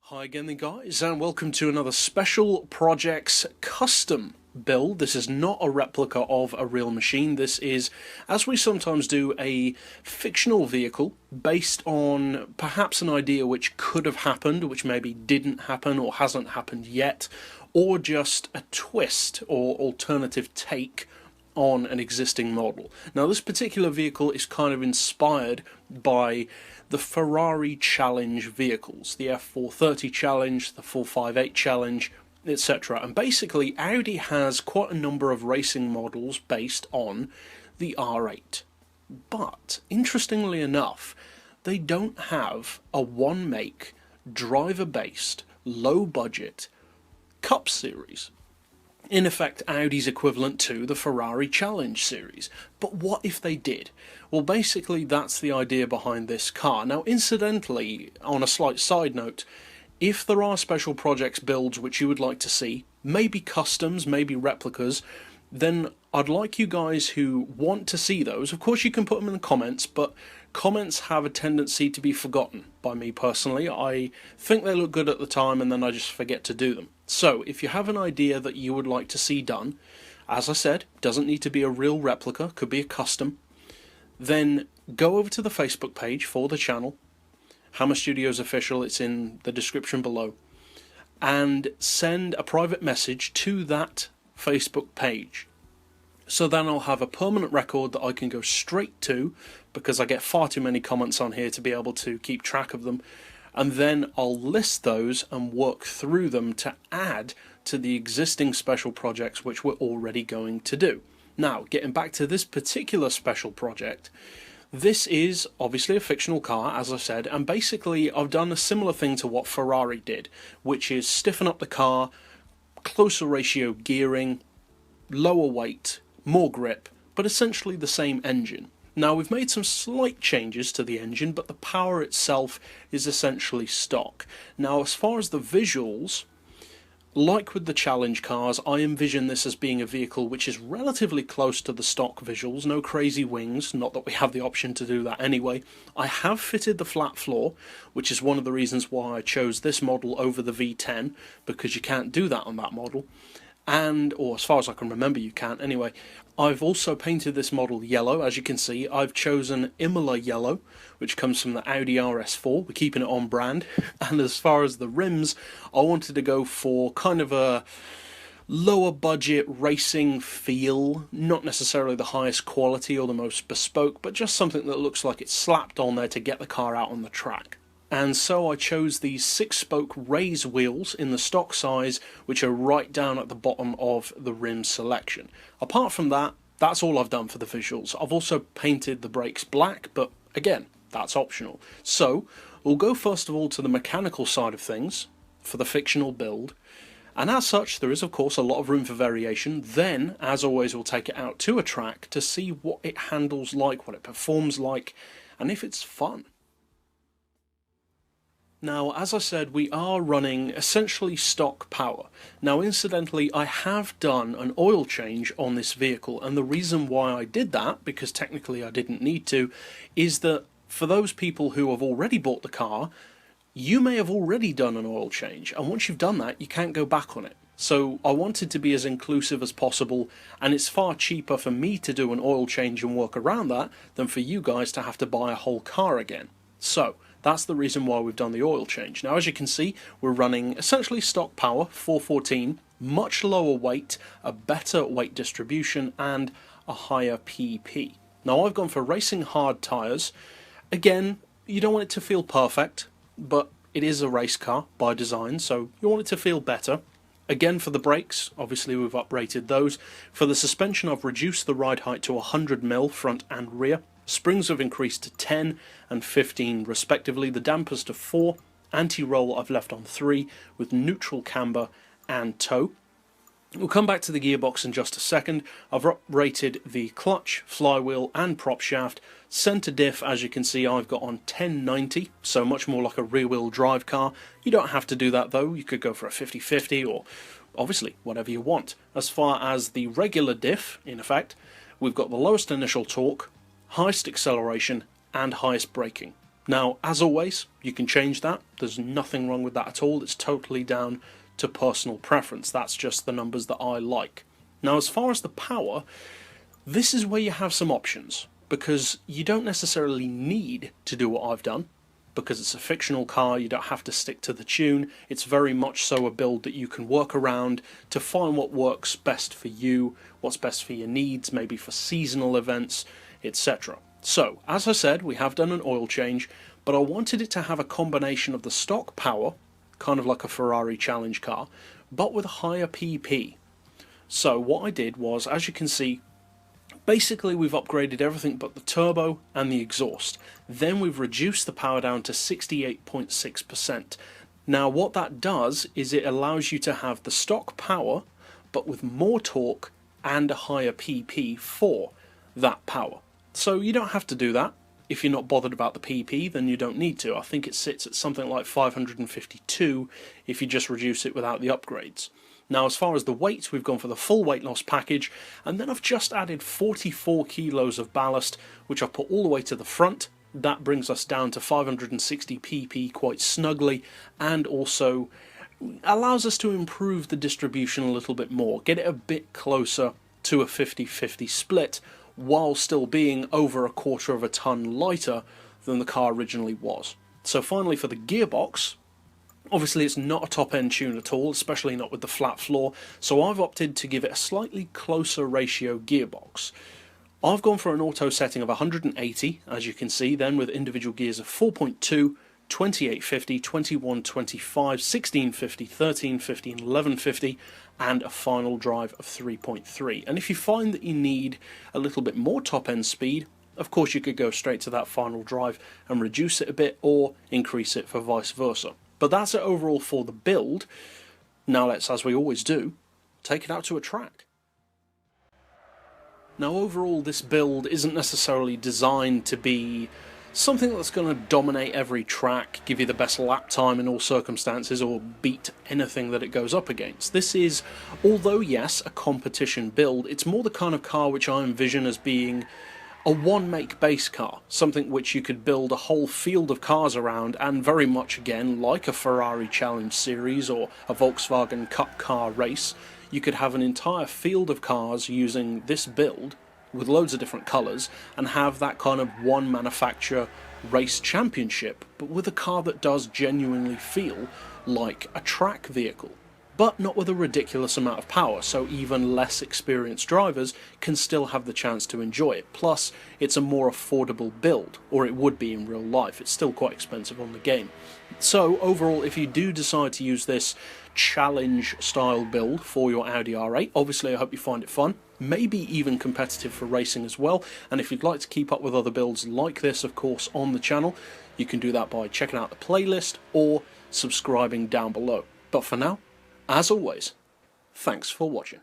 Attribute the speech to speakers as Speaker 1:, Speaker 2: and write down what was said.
Speaker 1: Hi again then guys, and welcome to another Special Projects custom build. This is not a replica of a real machine. This is, as we sometimes do, a fictional vehicle based on perhaps an idea which could have happened, which maybe didn't happen or hasn't happened yet, or just a twist or alternative take on an existing model. Now this particular vehicle is kind of inspired by the Ferrari Challenge vehicles, the F430 Challenge, the 458 Challenge, etc. And basically Audi has quite a number of racing models based on the R8. But interestingly enough, they don't have a one-make, driver-based, low-budget Cup series. In effect, Audi's equivalent to the Ferrari Challenge series. But what if they did? Well, basically, that's the idea behind this car. Now, incidentally, on a slight side note, if there are special projects builds which you would like to see, maybe customs, maybe replicas, then I'd like you guys who want to see those, of course you can put them in the comments, but comments have a tendency to be forgotten by me personally. I think they look good at the time and then I just forget to do them. So if you have an idea that you would like to see done, as I said, doesn't need to be a real replica, could be a custom, then go over to the Facebook page for the channel, Hammer Studios Official, it's in the description below, and send a private message to that Facebook page. So then I'll have a permanent record that I can go straight to, because I get far too many comments on here to be able to keep track of them, and then I'll list those and work through them to add to the existing special projects which we're already going to do. Now, getting back to this particular special project, this is obviously a fictional car, as I said, and basically I've done a similar thing to what Ferrari did, which is stiffen up the car, closer ratio gearing, lower weight, more grip, but essentially the same engine. Now we've made some slight changes to the engine, but the power itself is essentially stock. Now as far as the visuals, like with the Challenge cars, I envision this as being a vehicle which is relatively close to the stock visuals, no crazy wings, not that we have the option to do that anyway. I have fitted the flat floor, which is one of the reasons why I chose this model over the V10, because you can't do that on that model. Or as far as I can remember you can't anyway. I've also painted this model yellow. As you can see, I've chosen Imola yellow, which comes from the Audi RS4. We're keeping it on brand. And as far as the rims, I wanted to go for kind of a lower budget racing feel, not necessarily the highest quality or the most bespoke, but just something that looks like it's slapped on there to get the car out on the track. And so I chose these 6-spoke raise wheels in the stock size, which are right down at the bottom of the rim selection. Apart from that, that's all I've done for the visuals. I've also painted the brakes black, but again, that's optional. So we'll go first of all to the mechanical side of things for the fictional build. And as such, there is of course a lot of room for variation. Then, as always, we'll take it out to a track to see what it handles like, what it performs like, and if it's fun. Now, as I said, we are running essentially stock power. Now, incidentally, I have done an oil change on this vehicle, and the reason why I did that, because technically I didn't need to, is that for those people who have already bought the car, you may have already done an oil change, and once you've done that, you can't go back on it. So I wanted to be as inclusive as possible, and it's far cheaper for me to do an oil change and work around that than for you guys to have to buy a whole car again. So that's the reason why we've done the oil change. Now, as you can see, we're running essentially stock power, 414, much lower weight, a better weight distribution, and a higher PP. Now, I've gone for racing hard tyres. Again, you don't want it to feel perfect, but it is a race car by design, so you want it to feel better. Again, for the brakes, obviously we've uprated those. For the suspension, I've reduced the ride height to 100mm front and rear. Springs have increased to 10 and 15 respectively, the dampers to 4, anti-roll I've left on 3, with neutral camber and toe. We'll come back to the gearbox in just a second. I've uprated the clutch, flywheel and prop shaft. Centre diff, as you can see, I've got on 1090, so much more like a rear-wheel drive car. You don't have to do that though, you could go for a 50-50 or obviously whatever you want. As far as the regular diff, in effect, we've got the lowest initial torque, highest acceleration and highest braking. Now, as always, you can change that. There's nothing wrong with that at all. It's totally down to personal preference. That's just the numbers that I like. Now, as far as the power, this is where you have some options, because you don't necessarily need to do what I've done. Because it's a fictional car, you don't have to stick to the tune. It's very much so a build that you can work around to find what works best for you, what's best for your needs, maybe for seasonal events, etc. So, as I said, we have done an oil change, but I wanted it to have a combination of the stock power, kind of like a Ferrari Challenge car, but with a higher PP. So what I did was, as you can see, basically we've upgraded everything but the turbo and the exhaust. Then we've reduced the power down to 68.6%. Now what that does is it allows you to have the stock power but with more torque and a higher PP for that power. So you don't have to do that. If you're not bothered about the PP, then you don't need to. I think it sits at something like 552 if you just reduce it without the upgrades. Now, as far as the weight, we've gone for the full weight loss package, and then I've just added 44 kilos of ballast, which I put all the way to the front. That brings us down to 560 pp quite snugly, and also allows us to improve the distribution a little bit more, get it a bit closer to a 50-50 split, while still being over a quarter of a ton lighter than the car originally was. So finally, for the gearbox, obviously it's not a top-end tune at all, especially not with the flat floor, so I've opted to give it a slightly closer ratio gearbox. I've gone for an auto setting of 180, as you can see, then with individual gears of 4.2, 2850, 2125, 1650, 1350 and 1150, and a final drive of 3.3. And if you find that you need a little bit more top-end speed, of course you could go straight to that final drive and reduce it a bit, or increase it for vice versa. But that's it overall for the build. Now let's, as we always do, take it out to a track. Now overall this build isn't necessarily designed to be something that's going to dominate every track, give you the best lap time in all circumstances, or beat anything that it goes up against. This is, although yes, a competition build, it's more the kind of car which I envision as being a one-make base car, something which you could build a whole field of cars around, and very much again, like a Ferrari Challenge series or a Volkswagen Cup car race, you could have an entire field of cars using this build with loads of different colours, and have that kind of one manufacturer race championship, but with a car that does genuinely feel like a track vehicle, but not with a ridiculous amount of power, so even less experienced drivers can still have the chance to enjoy it. Plus, it's a more affordable build, or it would be in real life. It's still quite expensive on the game. So overall, if you do decide to use this challenge-style build for your Audi R8, obviously I hope you find it fun, maybe even competitive for racing as well, and if you'd like to keep up with other builds like this, of course, on the channel, you can do that by checking out the playlist or subscribing down below. But for now, as always, thanks for watching.